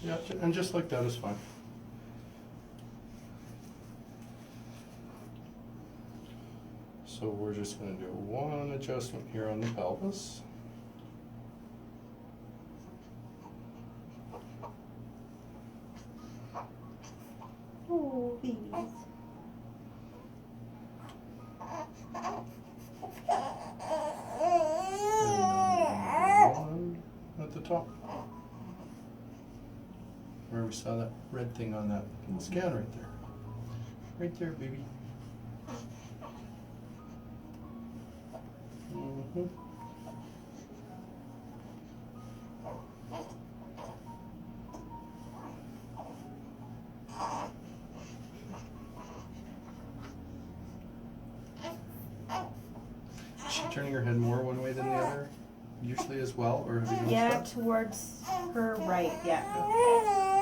Yeah, and just like that is fine. So we're just going to do one adjustment here on the pelvis. Oh, babies. And one at the top. Where we saw that red thing on that scan right there. Right there, baby. Mm-hmm. Is she turning her head more one way than the other, usually as well, or have you noticed Yeah, that? towards her right, yeah.